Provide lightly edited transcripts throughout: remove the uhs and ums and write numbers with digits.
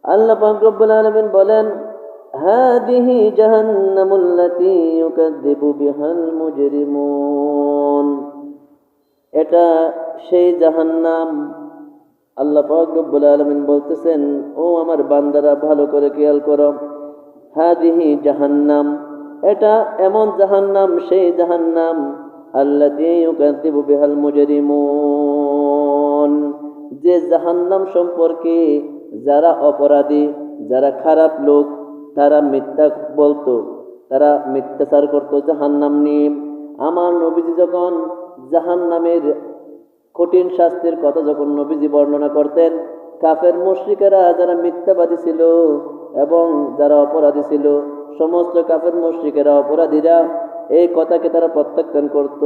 আল্লাহ পাক রব্বুল আলামিন বলেন, হাদিহি জাহান্নামুল্লাতী ইউকাযযিবু বিহাল মুজরিমুন। এটা সেই জাহান্নাম। আল্লাহ পাক রব্বুল আলামিন বলতেছেন, ও আমার বান্দারা ভালো করে খেয়াল করো, হাদিহি জাহান্নাম, এটা এমন জাহান্নাম, সেই জাহান্নাম আল্লাতী ইউকাযযিবু বিহাল মুজরিমুন, যে জাহান্নাম সম্পর্কে যারা অপরাধী, যারা খারাপ লোক, তারা মিথ্যা বলতো, তারা মিথ্যাচার করতো জাহান্নাম নিয়ে। আমার নবীজি যখন জাহান্নামের কঠিন শাস্তির কথা যখন নবীজি বর্ণনা করতেন, কাফের মুশরিকেরা যারা মিথ্যাবাদী ছিল এবং যারা অপরাধী ছিল, সমস্ত কাফের মুশরিকেরা, অপরাধীরা এই কথাকে তারা প্রত্যাখ্যান করত,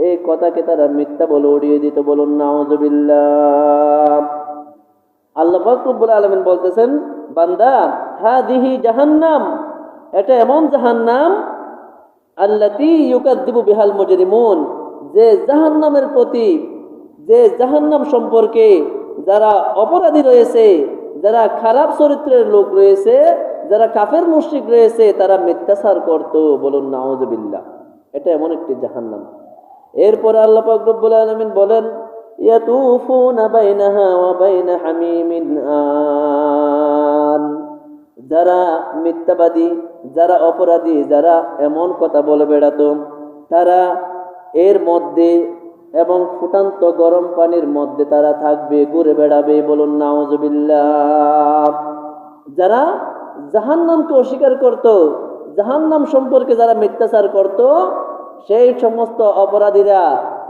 এই কথাকে তারা মিথ্যা বলে উড়িয়ে দিত। বলুন নাউযুবিল্লাহ। আল্লাহ পাক রব্বুল আলামিন বলতেছেন, বান্দা, হাদিহি জাহান্নাম, এটা এমন জাহান্নাম, আল্লাতী ইউকাযযিবু বিহাল মুজরিমুন, যে জাহান্নামের প্রতি, যে জাহান্নাম সম্পর্কে যারা অপরাধী রয়েছে, যারা খারাপ চরিত্রের লোক রয়েছে, যারা কাফের মুশরিক রয়েছে, তারা মিথ্যাচার করত। বলুন নাউযুবিল্লাহ। এটা এমন একটি জাহান্নাম। এরপরে আল্লাহ পাক রব্বুল আলামিন বলেন, ইয়াতুফুনা বাইনাহা ওয়া বাইনা হামিমিন আন। যারা মিথ্যাবাদী, যারা অপরাধী, যারা এমন কথা বলে বেড়াতো, তারা এর মধ্যে এবং ফুটান্ত গরম পানির মধ্যে তারা থাকবে, ঘুরে বেড়াবে। বলুন নাউযুবিল্লাহ। যারা জাহান্নামকে অস্বীকার করত, জাহান্নাম সম্পর্কে যারা মিথ্যাচার করত, সেই সমস্ত অপরাধীরা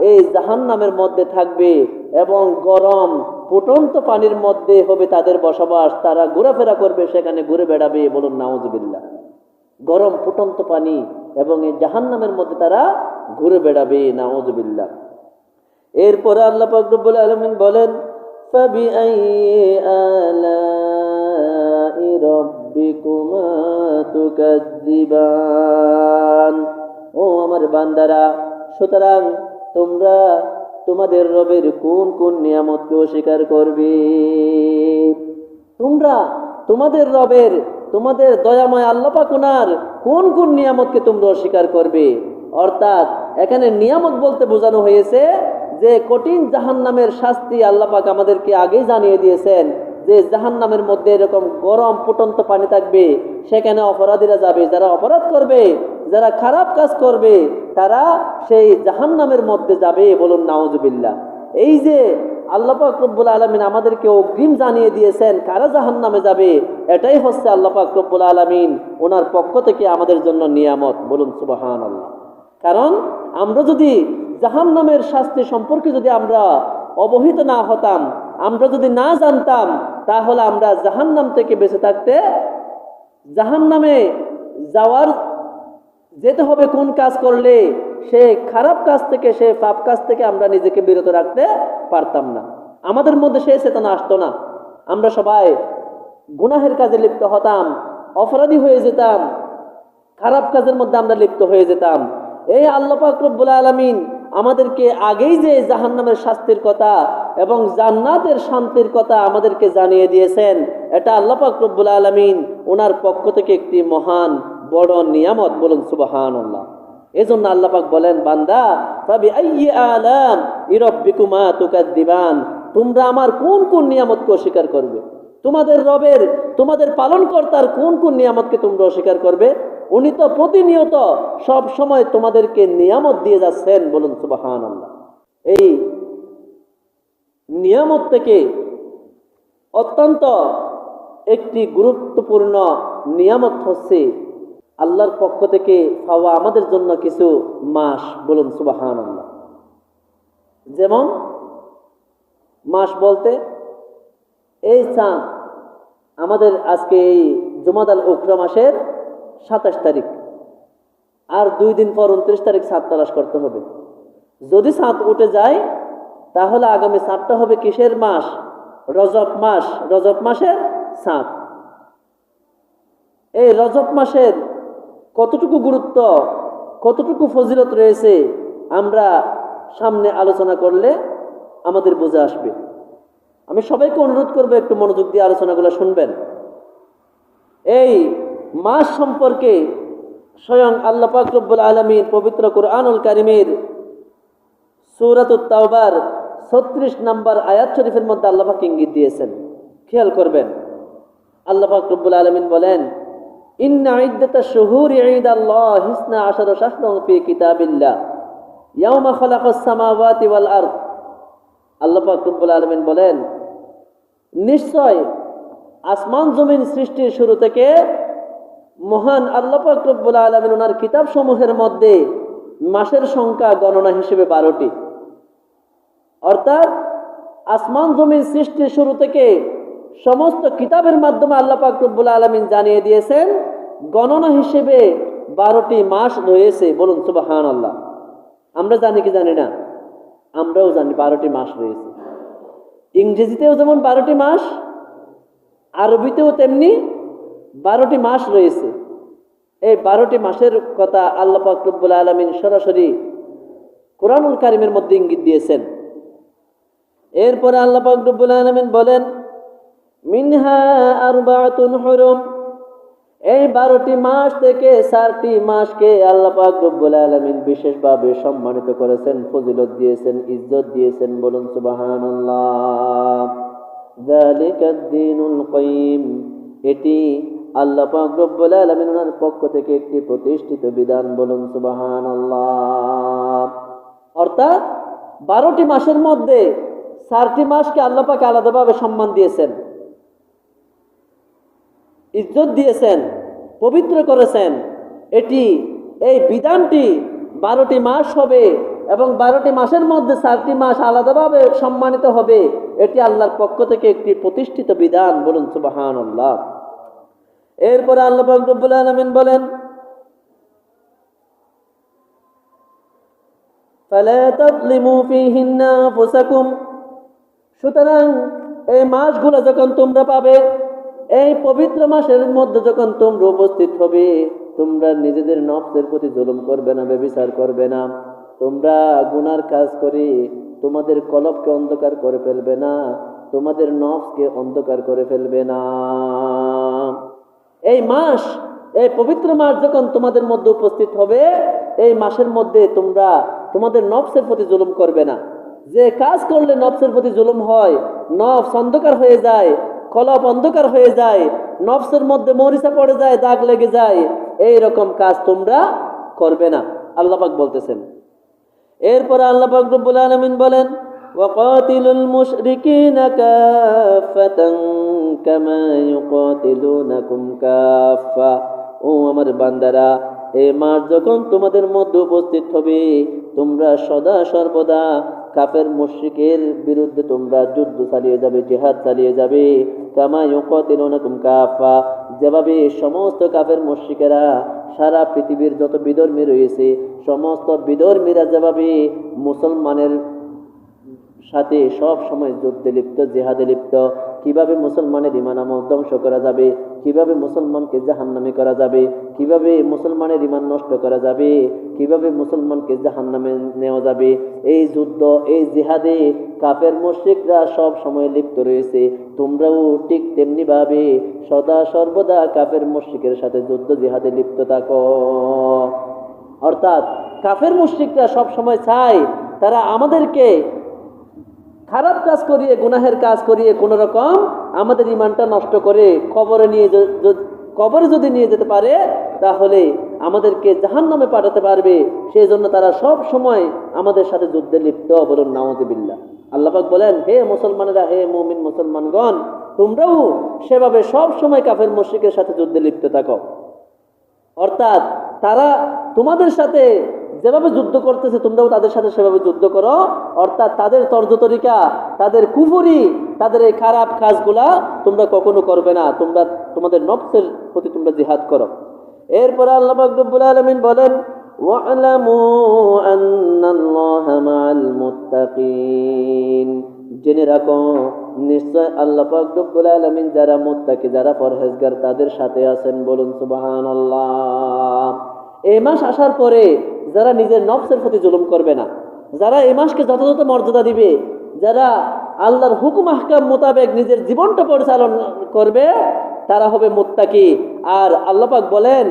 এই জাহান্নামের মধ্যে থাকবে এবং গরম ফুটন্ত পানির মধ্যে হবে তাদের বসবাস। তারা ঘোরাফেরা করবে, সেখানে ঘুরে বেড়াবে। বলুন নাউযুবিল্লাহ। গরম ফুটন্ত পানি এবং এই জাহান্নামের মধ্যে তারা ঘুরে বেড়াবে। নাউযুবিল্লাহ। এরপরে আল্লাহ পাক রব্বুল আলামিন বলেন, ফাবিআইয়ি আলাই রাব্বিকুমা তুকাযযিবান। ও আমার বান্দারা, সুতরাং তোমরা তোমাদের রবের কোন কোন নিয়ামতকে অস্বীকার করবে? তোমরা তোমাদের রবের, তোমাদের দয়াময় আল্লাহ পাক ওনার কোন কোন নিয়ামতকে তোমরা অস্বীকার করবে? অর্থাৎ এখানে নিয়ামত বলতে বোঝানো হয়েছে যে কঠিন জাহান্নামের শাস্তি আল্লাহ পাক আমাদেরকে আগেই জানিয়ে দিয়েছেন, যে জাহান্নামের মধ্যে এরকম গরম ফুটন্ত পানি থাকবে, সেখানে অপরাধীরা যাবে, যারা অপরাধ করবে, যারা খারাপ কাজ করবে, তারা সেই জাহান্নামের মধ্যে যাবে। বলুন নাউযুবিল্লাহ। এই যে আল্লাহ পাক রব্বুল আলামিন আমাদেরকে অগ্রিম জানিয়ে দিয়েছেন কারা জাহান্নামে যাবে, এটাই হচ্ছে আল্লাহ পাক রব্বুল আলামিন ওনার পক্ষ থেকে আমাদের জন্য নিয়ামত। বলুন সুবহানাল্লাহ। কারণ আমরা যদি জাহান্নামের শাস্তি সম্পর্কে যদি আমরা অবহিত না হতাম, আমরা যদি না জানতাম, তাহলে আমরা জাহান্নাম থেকে বেঁচে থাকতে, জাহান্নামে যাওয়ার যেতে হবে কোন কাজ করলে সে খারাপ কাজ থেকে, সে পাপ কাজ থেকে আমরা নিজেকে বিরত রাখতে পারতাম না। আমাদের মধ্যে সেই চেতনা আসতো না। আমরা সবাই গুনাহের কাজে লিপ্ত হতাম, অপরাধী হয়ে যেতাম, খারাপ কাজের মধ্যে আমরা লিপ্ত হয়ে যেতাম। এই আল্লাহ পাক রব্বুল আলামিন আমাদেরকে আগেই যে জাহান্নামের শাস্তির কথা এবং জান্নাতের শান্তির কথা আমাদেরকে জানিয়ে দিয়েছেন, এটা আল্লাহ পাক রব্বুল আলামিন ওনার পক্ষ থেকে একটি মহান বড় নিয়ামত। বলুন সুবহানাল্লাহ। এজন্য আল্লাহ পাক বলেন, বান্দা, ফাবিআইয়ি আলাই রাব্বিকুমা তুকাযযিবান, তোমরা আমার কোন কোন নিয়ামতকে অস্বীকার করবে? তোমাদের রবের, তোমাদের পালনকর্তার কোন কোন নিয়ামতকে তোমরা অস্বীকার করবে? উনি তো প্রতিনিয়ত সব সময় তোমাদেরকে নিয়ামত দিয়ে যাচ্ছেন। বলুন সুবহানাল্লাহ। এই নিয়ামত থেকে অত্যন্ত একটি গুরুত্বপূর্ণ নিয়ামত হচ্ছে আল্লাহর পক্ষ থেকে পাওয়া আমাদের জন্য কিছু মাস। বলুন সুবহানাল্লাহ। যেমন মাস বলতে এই চাঁদ, আমাদের আজকে এই জুমাদাল উখরা মাসের 27 তারিখ, আর 2 দিন পর 29 তারিখ চাঁদ তালাশ করতে হবে। যদি চাঁদ উঠে যায়, তাহলে আগামী চাঁদটা হবে কিসের মাস? রজব মাস। রজব মাসের চাঁদ। এই রজব মাসের কতটুকু গুরুত্ব, কতটুকু ফজিলত রয়েছে, আমরা সামনে আলোচনা করলে আমাদের বুঝে আসবে। আমি সবাইকে অনুরোধ করবো একটু মনোযোগ দিয়ে আলোচনাগুলো শুনবেন। এই মাস সম্পর্কে স্বয়ং আল্লাহ পাক রব্বুল আলামিন পবিত্র কুরআনুল কারীমের সূরাতুত তাওবার 36 নম্বর আয়াত শরীফের মধ্যে আল্লাহ পাক ইঙ্গিত দিয়েছেন। খেয়াল করবেন, আল্লাহ পাক রব্বুল আলামিন বলেন, ইন্না ইদ্দাতাশ শুহুরি ইনদাল্লাহি 12 শাহরান ফি কিতাবিল্লাহ ইয়াওমা খালাকাস সামাওয়াতি ওয়াল আরদ। আল্লাহ পাক রব্বুল আলামিন বলেন, নিশ্চয় আসমান জমিন সৃষ্টির শুরু থেকে মহান আল্লাহ পাক রব্বুল আলামিন ওনার কিতাব সমূহের মধ্যে মাসের সংখ্যা গণনা হিসেবে 12টি। অর্থাৎ আসমান জমিন সৃষ্টির শুরু থেকে সমস্ত কিতাবের মাধ্যমে আল্লাহ পাক রব্বুল আলামিন জানিয়ে দিয়েছেন গণনা হিসেবে 12টি মাস রয়েছে। বলুন সুবহানাল্লাহ। আমরা জানি কি জানি না? আমরাও জানি 12টি মাস রয়েছে। ইংরেজিতেও যেমন 12টি মাস, আরবিতেও তেমনি 12টি মাস রয়েছে। এই 12টি মাসের কথা আল্লাহ পাক রব্বুল আলামিন সরাসরি কুরআনুল কারীমের মধ্যে ইঙ্গিত দিয়েছেন। এরপরে আল্লাহ পাক রব্বুল আলামিন বলেন, মিনহা আরবাআতুন হুরুম। এই 12টি মাস থেকে 4টি মাসকে আল্লাহ পাক রব্বুল আলামিন বিশেষভাবে সম্মানিত করেছেন, ফজিলত দিয়েছেন, ইজ্জত দিয়েছেন। বলুন সুবহানাল্লাহ। যালিকাদ দীনুল কাইয়্যিম। এটি আল্লাহ পাক রব্বুল আলামিন ওনার পক্ষ থেকে একটি প্রতিষ্ঠিত বিধান। বলুন সুবহানাল্লাহ। অর্থাৎ 12টি মাসের মধ্যে 4টি মাসকে আল্লাহ পাক আলাদাভাবে সম্মান দিয়েছেন, ইজ্জত দিয়েছেন, পবিত্র করেছেন। এই বিধানটি 12টি মাস হবে এবং 12টি মাসের মধ্যে 4টি মাস আলাদাভাবে সম্মানিত হবে। এটি আল্লাহর পক্ষ থেকে একটি প্রতিষ্ঠিত বিধান। বলুন সুবহানাল্লাহ। এরপরে আল্লাহ পাক রব্বুল আলামিন বলেন, ফালা তাযলিমু ফীহিন্না আনফুসাকুম। সুতরাং এই মাসগুলো যখন তোমরা পাবে, এই পবিত্র মাসের মধ্যে যখন তোমরা উপস্থিত হবে, তোমরা নিজেদের নফসের প্রতি জুলুম করবে না, ব্যভিচার করবে না। তোমরা গুনার কাজ করে তোমাদের কলবকে অন্ধকার করে ফেলবে না, তোমাদের নফসকে অন্ধকার করে ফেলবে না। এই মাস, এই পবিত্র মাস যখন তোমাদের মধ্যে উপস্থিত হবে, এই মাসের মধ্যে তোমরা তোমাদের নফসের প্রতি জুলুম করবে না। যে কাজ করলে নফসের প্রতি জুলুম হয়, নফস অন্ধকার হয়ে যায়, কলব অন্ধকার হয়ে যায়, নফসের মধ্যে মরিচা পড়ে যায়, দাগ লেগে যায়, এই রকম কাজ তোমরা করবে না, আল্লাহ পাক বলতেছেন। এরপর আল্লাহ পাক রব্বুল আলামিন বলেন, ওয়াকাতিলুল মুশরিকিনা কাফাতান কামা ইউকাতিলুনাকুম কাফা। ও আমার বান্দারা, এই মাস যখন তোমাদের মধ্যে উপস্থিত হবে, তোমরা সদা সর্বদা কাফের মুশরিকের বিরুদ্ধে তোমরা যুদ্ধ চালিয়ে যাবে, জিহাদ চালিয়ে যাবে। কামা ইউকাতিলুনাকুম কাফা, যেভাবে সমস্ত কাফের মুশরিকেরা, সারা পৃথিবীর যত বিধর্মী রয়েছে, সমস্ত বিধর্মীরা যেভাবে মুসলমানের সাথে সব সময় যুদ্ধে লিপ্ত, জিহাদে লিপ্ত, কিভাবে মুসলমানের ঈমান আমল ধ্বংস করা যাবে, কিভাবে মুসলমানকে জাহান্নামে করা যাবে, কিভাবে মুসলমানের ঈমান নষ্ট করা যাবে, কিভাবে মুসলমানকে জাহান্নামে নেওয়া যাবে, এই যুদ্ধ, এই জিহাদে কাফের মুশরিকরা সব সময় লিপ্ত রয়েছে। তোমরাও ঠিক তেমনি ভাবে সদা সর্বদা কাফের মুশরিকের সাথে যুদ্ধ জিহাদে লিপ্ত থাকো। অর্থাৎ কাফের মুশরিকরা সব সময় চায় তারা আমাদেরকে খারাপ কাজ করিয়ে, গুনাহের কাজ করিয়ে কোন রকম আমাদের ঈমানটা নষ্ট করে কবরে যদি নিয়ে যেতে পারে, তাহলে আমাদেরকে জাহান্নামে পাঠাতে পারবে। সেই জন্য তারা সব সময় আমাদের সাথে যুদ্ধে লিপ্ত। বলুন নাউযুবিল্লাহ। আল্লাহ পাক বলেন, হে মুসলমানেরা, হে মুমিন মুসলমানগণ, তোমরাও সেভাবে সব সময় কাফের মুশরিকের সাথে যুদ্ধে লিপ্ত থাকো। অর্থাৎ তারা তোমাদের সাথে যেভাবে যুদ্ধ করতেছে, তোমরাও তাদের সাথে সেভাবে যুদ্ধ করো। অর্থাৎ তাদের তর্জ তরিকা, তাদের কুফরি, তাদের এই খারাপ কাজগুলা তোমরা কখনো করবে না। তোমরা তোমাদের নফসের প্রতি তোমরা জিহাদ করো। এরপর আল্লাহ পাক রব্বুল আলামিন বলেন, ওয়া'লামু আন্নাল্লাহা মা'আল মুত্তাকিন। জেনে রাখো, নিশ্চয় আল্লাহ পাক রব্বুল আলামিন যারা মুত্তাকি, যারা পরহেজগার, তাদের সাথে আছেন। বলুন সুবহানাল্লাহ। এই মাস আসার পরে যারা নিজের নফসের প্রতি জুলুম করবে না, যারা এই মাসকে যথাযথ মর্যাদা দিবে, যারা আল্লাহর হুকুম আহকাম মোতাবেক নিজের জীবনটা পরিচালনা করবে, তারা হবে মুত্তাকি। আর আল্লাহ পাক বলেন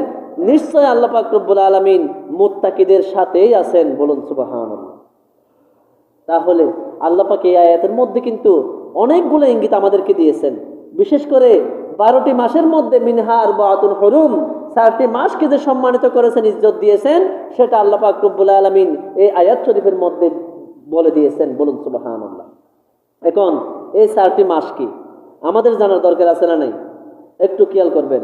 নিশ্চয় আল্লাহ পাক রব্বুল আলামিন মুত্তাকিদের সাথেই আছেন, বলুন সুবহানাল্লাহ। তাহলে আল্লাহ পাক এই আয়াতের মধ্যে কিন্তু অনেকগুলো ইঙ্গিত আমাদেরকে দিয়েছেন। বিশেষ করে 12টি মাসের মধ্যে মিনহা আরবাতুন হুরুম, 4টি মাসকে যে সম্মানিত করেছেন, ইজ্জত দিয়েছেন, সেটা আল্লাহ পাক রব্বুল আলামিন এই আয়াত শরীফের মধ্যে বলে দিয়েছেন, বলুন সুবহানাল্লাহ। এখন এই 4টি মাস কি আমাদের জানার দরকার আছে না নাই? একটু খেয়াল করবেন।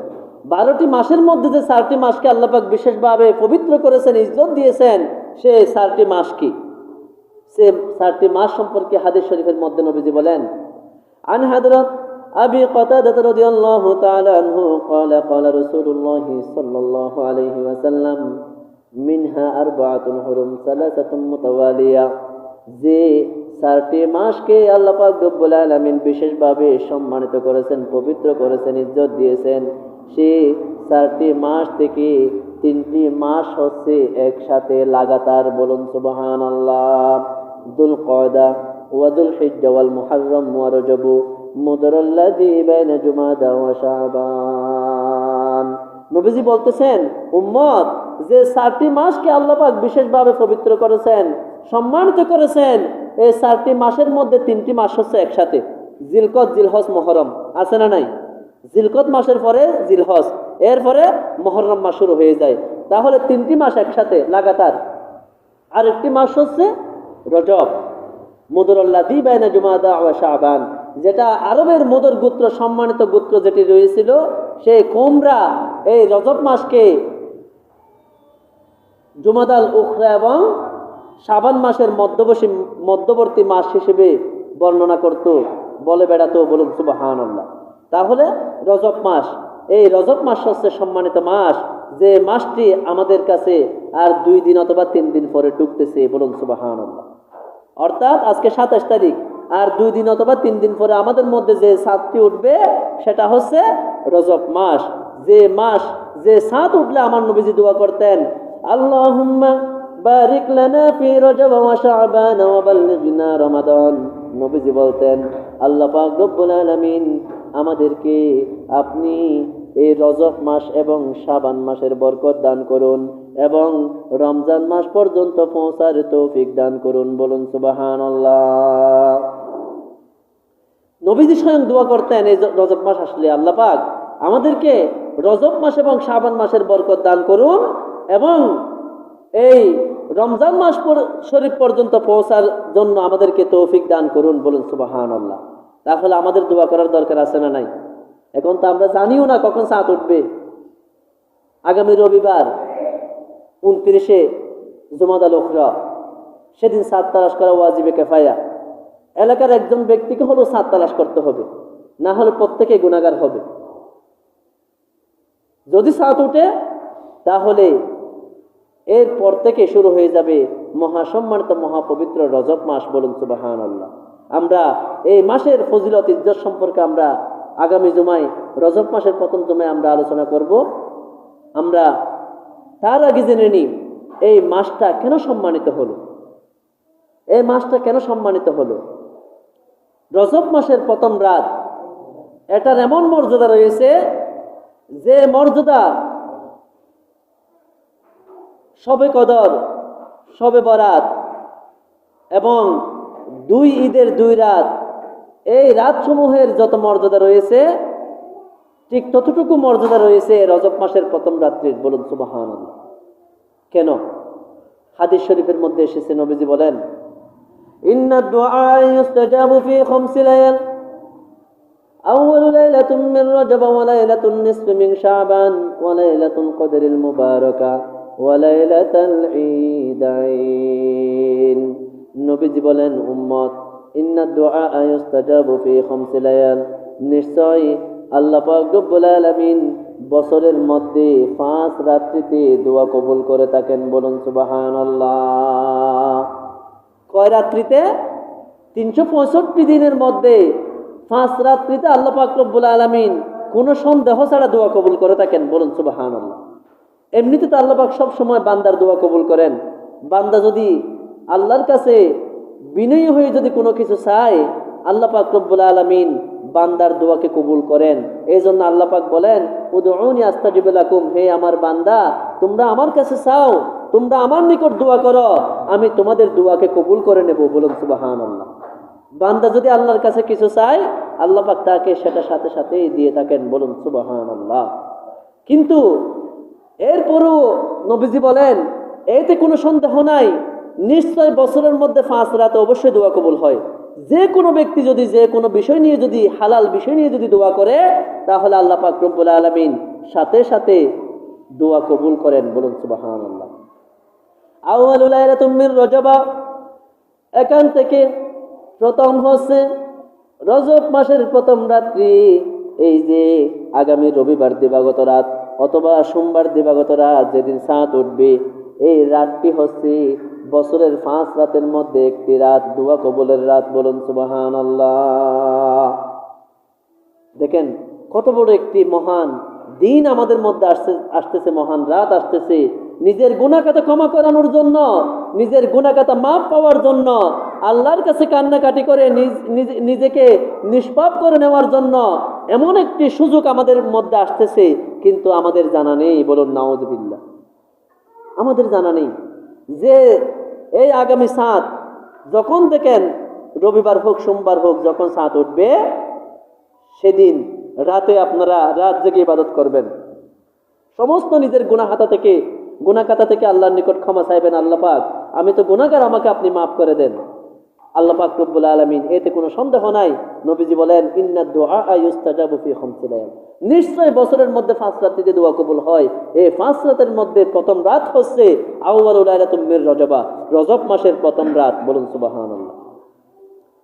12টি মাসের মধ্যে যে 4টি মাসকে আল্লাহ পাক বিশেষভাবে পবিত্র করেছেন, ইজ্জত দিয়েছেন, সেই 4টি মাস কি? সে 4টি মাস সম্পর্কে হাদিস শরীফের মধ্যে নবীজি বলেন, আন হযরত আবি কাতাদা রাদিয়াল্লাহু তাআলা আনহু قال قال رسول الله صلى الله عليه وسلم মিনহা আরবাতুন হুরুম সালাসাতুন মুতাওয়ালিয়া। যে 4টি মাসকে আল্লাহ পাক রব্বুল আলামিন বিশেষভাবে সম্মানিত করেছেন, পবিত্র করেছেন, ইজ্জত দিয়েছেন, সেই 4টি মাস থেকে 3টি মাস হচ্ছে একসাথে লাগাতার, বলুন সুবহানাল্লাহ। দুল কয়দা ওয়া দুল হিজ্জা ওয়াল মুহররম ওয়া রজব মুদরাল্লাযী বাইনা জুমাদা ওয়া শাবান। নবীজি বলতেছেন, উম্মত, যে 4টি মাসকে আল্লাহ পাক বিশেষভাবে পবিত্র করেছেন, সম্মানিত করেছেন, এই 4টি মাসের মধ্যে 3টি মাস হচ্ছে একসাথে, জিলকদ, জিলহজ, মুহররম, আছে না নাই? জিলকদ মাসের পরে জিলহজ, এরপরে মুহররম মাস শুরু হয়ে যায়। তাহলে 3টি মাস একসাথে লাগাতার। আর একটি মাস হচ্ছে রজব, মুদরাল্লাযী বাইনা জুমাদা ওয়া শাবান, যেটা আরবের মুদর গোত্র, সম্মানিত গোত্র যেটি রয়েছিল, সেই কওমরা এই রজব মাসকে জুমাদাল উখরা এবং শাবান মাসের মধ্যবর্তী মাস হিসেবে বর্ণনা করত, বলে বেড়াতো, বলুন সুবহানাল্লাহ। তাহলে রজব মাস, এই রজব মাস হচ্ছে সম্মানিত মাস, যে মাসটি আমাদের কাছে আর 2 দিন অথবা 3 দিন পরে ঢুকতেছে, বলুন সুবহানাল্লাহ। অর্থাৎ আজকে 27 তারিখ, আর 2 দিন অথবা 3 দিন পরে আমাদের মধ্যে যে চাঁদটি উঠবে, সেটা হচ্ছে রজব মাস। যে চাঁদ উঠলে আমার নবীজি দোয়া করতেন, আল্লাহুম্মা বারিক লানা ফি রজব ওয়া শাবান ওয়া বাল্লিগনা রমাদান। নবীজি বলতেন, আল্লাহ পাক রব্বুল আলামিন আমাদেরকে আপনি এই রজব মাস এবং শাবান মাসের বরকত দান করুন এবং রমজান মাস পর্যন্ত পৌঁছার তৌফিক দান করুন, বলুন সুবহানাল্লাহ। নবীজি স্বয়ং দোয়া করতেন এই রজব মাস আসলে, আল্লাহ পাক আমাদেরকে রজব মাস এবং শাবান মাসের বরকত দান করুন এবং এই রমজান মাস শরীফ পর্যন্ত পৌঁছার জন্য আমাদেরকে তৌফিক দান করুন, বলুন সুবহানাল্লাহ। তাহলে আমাদের দোয়া করার দরকার আছে না নাই? এখন তো আমরা জানিও না কখন চাঁদ উঠবে। আগামী রবিবার 29শে জুমাদাল উখরা, সেদিন চাঁদ তালাশ করা ওয়াজিবে কিফায়া। এলাকার একজন ব্যক্তিকে হলেও চাঁদ তালাশ করতে হবে, না হলে প্রত্যেকে গুনাহগার হবে। যদি চাঁদ উঠে, তাহলে এরপর থেকে শুরু হয়ে যাবে মহাসম্মানিত মহাপবিত্র রজব মাস, বলুন সুবহানাল্লাহ। আমরা এই মাসের ফজিলত, ইজ্জত সম্পর্কে আমরা আগামী জুমায়, রজব মাসের প্রথম জুমায় আমরা আলোচনা করব। আমরা তার আগে জেনে নিই এই মাসটা কেন সম্মানিত হলো। এই মাসটা কেন সম্মানিত হলো? রজব মাসের প্রথম রাত, এটার এমন মর্যাদা রয়েছে যে মর্যাদা শবে কদর, শবে বরাত এবং 2 ঈদের 2 রাত, এই রাতসমূহের যত মর্যাদা রয়েছে, ঠিক ততটুকু মর্যাদা রয়েছে রজব মাসের প্রথম রাত্রির, বলুন সুবহানাল্লাহ। কেন? হাদিস শরীফের মধ্যে এসেছে, নবীজি বলেন, ইন্না দুআ ইউস্তাজাবু ফি 5 লায়াল, আউয়ালু লাইলাতুন মিন রজব ওয়া লাইলাতুন নিসফি মিন শাবান ওয়া লাইলাতুল কদরিল মুবারাকা ওয়া লাইলাতুল ঈদাইন। নবীজি বলেন, উম্মত, ইন্না দুআ ইউস্তাজাবু ফি 5 লায়াল, নিশ্চয় আল্লাহ পাক রব্বুল আলামিন বছরের মধ্যে 5 রাত্রিতে দোয়া কবুল করে থাকেন, বলুন সুবহানাল্লাহ। কয় রাত্রিতে? 365 দিনের মধ্যে 5 রাত্রিতে আল্লাহ পাক রব্বুল আলামিন কোনো সন্দেহ ছাড়া দোয়া কবুল করে থাকেন, বলুন সুবহানাল্লাহ। এমনিতে তো আল্লাহ পাক সব সময় বান্দার দোয়া কবুল করেন। বান্দা যদি আল্লাহর কাছে বিনয়ী হয়ে যদি কোনো কিছু চায়, আল্লাহ পাক রব্বুল আলামিন বান্দার দোয়াকে কবুল করেন। এই জন্য আল্লাহ পাক বলেন, উদউনি আস্তাজিব লাকুম, হে আমার বান্দা তোমরা আমার কাছে চাও, তোমরা আমার নিকট দোয়া করো, আমি তোমাদের দোয়াকে কবুল করে নেব। বলুন সুবহানাল্লাহ। বান্দা যদি আল্লাহর কাছে কিছু চায়, আল্লাহ পাক তাকে সেটা সাথে সাথেই দিয়ে থাকেন। বলুন সুবহানাল্লাহ। কিন্তু এরপরও নবীজি বলেন, এতে কোনো সন্দেহ নাই, নিশ্চয় বছরের মধ্যে 5 রাতে অবশ্যই দোয়া কবুল হয়। যে কোনো ব্যক্তি যদি যে কোনো বিষয় নিয়ে যদি হালাল বিষয় নিয়ে যদি দোয়া করে, তাহলে আল্লাহ পাক রব্বুল আলামিন সাথে সাথে দোয়া কবুল করেন। বলুন সুবহানাল্লাহ। আউয়ালু লাইলাতুম মিন রজব, এখান থেকে প্রথম হচ্ছে রজব মাসের প্রথম রাত্রি। এই যে আগামী রবিবার দিবাগত রাত অথবা সোমবার দিবাগত রাত, যেদিন চাঁদ উঠবে, এই রাতটি হচ্ছে বছরের 5 রাতের মধ্যে একটি রাত, দোয়া কবুলের রাত। বলুন সুবহানাল্লাহ। দেখেন কত বড় একটি মহান দিন আমাদের মধ্যে আসতেছে, মহান রাত আসতেছে। নিজের গুনাহখাতা ক্ষমা করানোর জন্য, নিজের গুনাহখাতা মাফ পাওয়ার জন্য, আল্লাহর কাছে কান্নাকাটি করে নিজেকে নিষ্পাপ করে নেওয়ার জন্য এমন একটি সুযোগ আমাদের মধ্যে আসতেছে, কিন্তু আমাদের জানা নেই। বলুন নাউযুবিল্লাহ। আমাদের জানা নেই যে এই আগামী চাঁদ যখন দেখেন, রবিবার হোক সোমবার হোক, যখন চাঁদ উঠবে সেদিন রাতে আপনারা রাত জেগে ইবাদত করবেন। সমস্ত নিজের গুনাহখাতা থেকে আল্লাহর নিকট ক্ষমা চাইবেন। আল্লাহ পাক, আমি তো গুনাহগার, আমাকে আপনি মাফ করে দেন। আল্লাহ পাক রব্বুল আলামিন, এতে কোনো সন্দেহ নাই। নবীজি বলেন, ইন্নাদ দুআ ইউস্তাজাবু ফি খামসি লায়াল, নিশ্চয় বছরের মধ্যে 5 রাতে দোয়া কবুল হয়। এই 5 রাতের মধ্যে প্রথম রাত হচ্ছে আউয়ালু লাইলাতুম মির রজব, রজব মাসের প্রথম রাত। বলুন সুবহানাল্লাহ।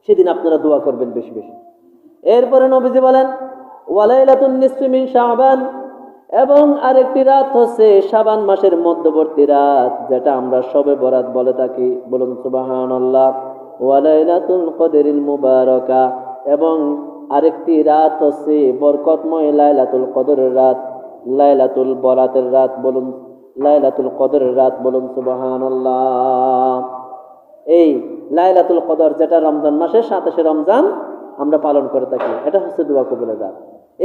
সেদিন আপনারা দোয়া করবেন বেশি বেশি। এরপরে নবীজি বলেন, ওয়ালাইলাতুন নিসফি মিন শাবান, এবং আরেকটি রাত হচ্ছে শাবান মাসের মধ্যবর্তী রাত, যেটা আমরা শবে বরাত বলে থাকি। বলুন সুবহানাল্লাহ। ওয়ালাইলাতুল কদরিল মুবারাকা, এবং আরেকটি রাত হচ্ছে বরকতময় লাইলাতুল কদরের রাত, লাইলাতুল বরাতের রাত। বলুন লাইলাতুল কদরের রাত। বলুন সুবহানাল্লাহ। এই লাইলাতুল কদর, যেটা রমজান মাসের 27শে রমজান আমরা পালন করে থাকি, এটা হচ্ছে দোয়া কবুলের রাত।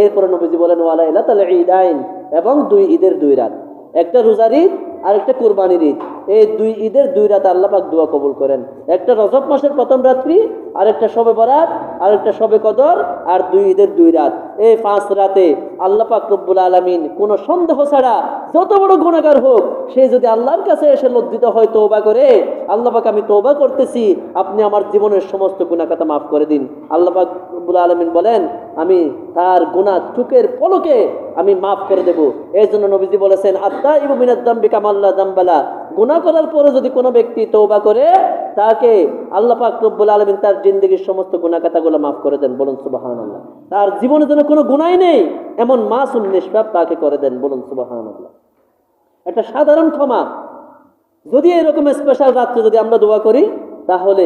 এরপরে নবীজি বলেন, ওয়ালাইলাতুল ঈদাইন, এবং 2 ঈদের 2 রাত, একটা রোজার ঈদ আর একটা কুরবানির ঈদ। এই 2 ঈদের 2 রাত আল্লাহ পাক দোয়া কবুল করেন। একটা রজব মাসের প্রথম রাত্রি, আর একটা শবে বরাত, আর একটা শবে কদর, আর 2 ঈদের 2 রাত। এই 5 রাতে আল্লাহ পাক রব্বুল আলামিন কোনো সন্দেহ ছাড়া যত বড় গুনাহগার হোক, সে যদি আল্লাহর কাছে এসে লজ্জিত হয়, তওবা করে, আল্লাহ পাক আমি তওবা করতেছি, আপনি আমার জীবনের সমস্ত গুনাহখাতা মাফ করে দিন। আল্লাহ পাক রব্বুল আলামিন বলেন, আমি তার গুনাহ চোখের পলকে আমি মাফ করে দেব। এই জন্য নবীজি বলেছেন, আত-তাইবু মিনাদ যামবি কামান লা যামবালা, গুনাহ করার পরে যদি কোনো ব্যক্তি তওবা করে, তাকে আল্লাহ পাক রব্বুল আলামিন তার জিন্দেগীর সমস্ত গুনাহখাতাগুলো মাফ করে দেন। বলুন সুবহানাল্লাহ। তার জীবনে যেন কোনো গুনাহই নেই, এমন মাসুম নিষ্পাপ তাকে করে দেন। বলুন সুবহানাল্লাহ। একটা সাধারণ ক্ষমা, যদি এরকম স্পেশাল রাত্রে যদি আমরা দোয়া করি, তাহলে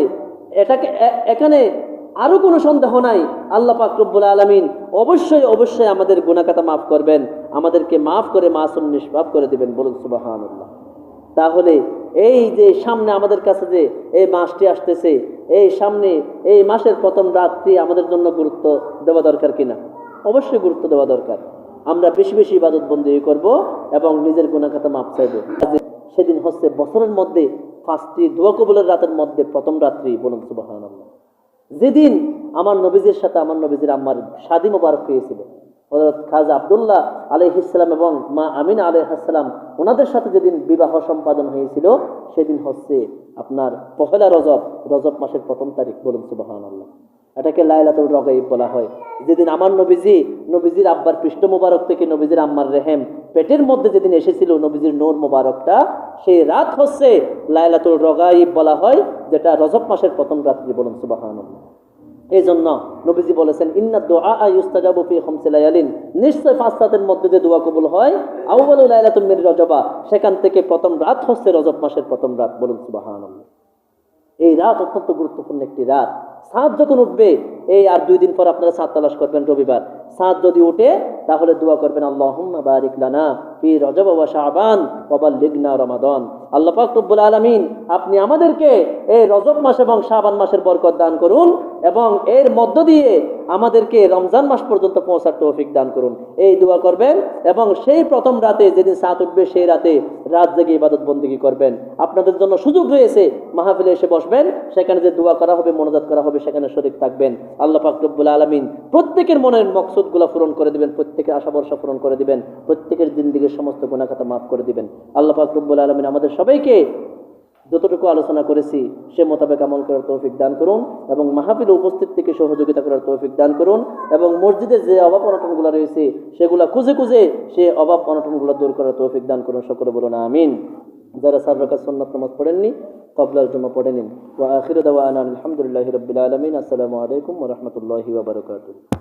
এখানে আরো কোনো সন্দেহ নাই, আল্লাহ পাক রব্বুল আলামিন অবশ্যই অবশ্যই আমাদের গুনাহখাতা মাফ করবেন, আমাদেরকে মাফ করে মাসুম নিষ্পাপ করে দিবেন। বলুন সুবহানাল্লাহ। তাহলে এই যে সামনে আমাদের কাছে যে এই মাসটি আসতেছে, এই সামনে এই মাসের প্রথম রাতটি আমাদের জন্য গুরুত্ব দেওয়া দরকার কিনা? অবশ্যই গুরুত্ব দেওয়া দরকার। আমরা বেশি বেশি ইবাদত বন্দেগী করব এবং নিজের গুনাহখাতা মাফ চাইব। সেদিন হচ্ছে বছরের মধ্যে 5টি দোয়া কবুলের রাতের মধ্যে প্রথম রাত্রি। বলুন সুবহানাল্লাহ। যেদিন আমার নবীজির সাথে আমার নবীজির আম্মার শাদী মোবারক হয়েছিল, হযরত খাজা আব্দুল্লাহ আলাইহিস সালাম এবং মা আমিনা আলাইহিস সালাম, ওনাদের সাথে যেদিন বিবাহ সম্পাদন হয়েছিল, সেদিন হচ্ছে আপনার পহেলা রজব, রজব মাসের প্রথম তারিখ। বলুন সুবহানাল্লাহ। এটাকে লাইলাতুল রগাইব বলা হয়। যেদিন আমার নবীজির আব্বার পৃষ্ঠ মোবারক থেকে নবীজির আম্মার রেহেম পেটের মধ্যে যেদিন এসেছিল নবীজির নূর মোবারকটা, সেই রাত হচ্ছে লাইলাতুল রগাইব বলা হয়, যেটা রজব মাসের প্রথম রাত্রি। বলুন সুবহানাল্লাহ। এই জন্য নবীজি বলেছেন, ইন্নাদ দুআ ইউস্তাজাবু ফি খামসি লায়ালিন, নিশ্চয় 5 রাতের মধ্যে যে দোয়া কবুল হয়, আউয়ালু লাইলাতুন মির রজব, সেখান থেকে প্রথম রাত হচ্ছে রজব মাসের প্রথম রাত। বলুন সুবহানাল্লাহ। এই রাত অত্যন্ত গুরুত্বপূর্ণ একটি রাত। চাঁদ যখন উঠবে, এই আর 2 দিন পর আপনারা চাঁদ তালাশ করবেন রবিবার। চাঁদ যদি উঠে তাহলে দোয়া করবেন আল্লাহুম্মা বারিক লানা ফি রজব ওয়া শাবান ওয়া বাল্লিগনা রমাদান। আল্লাহ পাক রব্বুল আলামিন, আপনি আমাদেরকে এই রজব মাস এবং শাবান মাসের বরকত দান করুন এবং এর মধ্য দিয়ে আমাদেরকে রমজান মাস পর্যন্ত পৌঁছার তৌফিক দান করুন। এই দোয়া করবেন এবং সেই প্রথম রাতে যেদিন চাঁদ উঠবে সেই রাতে রাত জেগে ইবাদত বন্দেগী করবেন। আপনাদের জন্য সুযোগ রয়েছে, মাহফিলে এসে বসবেন, সেখানে যে দোয়া করা হবে, মোনাজাত করা হবে, সেখানে শরীক থাকবেন। আল্লাহ পাক রব্বুল আলামিন প্রত্যেকের মনের মকসুদগুলো পূরণ করে দিবেন, প্রত্যেকের আশা ভরসা পূরণ করে দিবেন, প্রত্যেকের জিন্দেগীর সমস্ত গুনাহ খাতা মাফ করে দিবেন। আল্লাহ পাক রব্বুল আলামিন আমাদের সবাইকে যতটুকু আলোচনা করেছি সে মোতাবেক আমল করার তৌফিক দান করুন এবং মাহফিলে উপস্থিত থেকে সহযোগিতা করার তৌফিক দান করুন এবং মসজিদের যে অভাব অনটনগুলো রয়েছে সেগুলো খুঁজে খুঁজে সে অভাব অনটনগুলো দূর করার তৌফিক দান করুন। সকলে বলুন আমিন। যারা 4 রাকাত সুন্নাত নামাজ পড়েননি ক্বাবলাল জুমা পড়ে নিন। ওয়া আখিরু দাওয়ানা আলহামদুলিল্লাহি রাব্বিল আলামিন। আসসালামু আলাইকুম ওয়া রাহমাতুল্লাহি ওয়া বারাকাতুহু।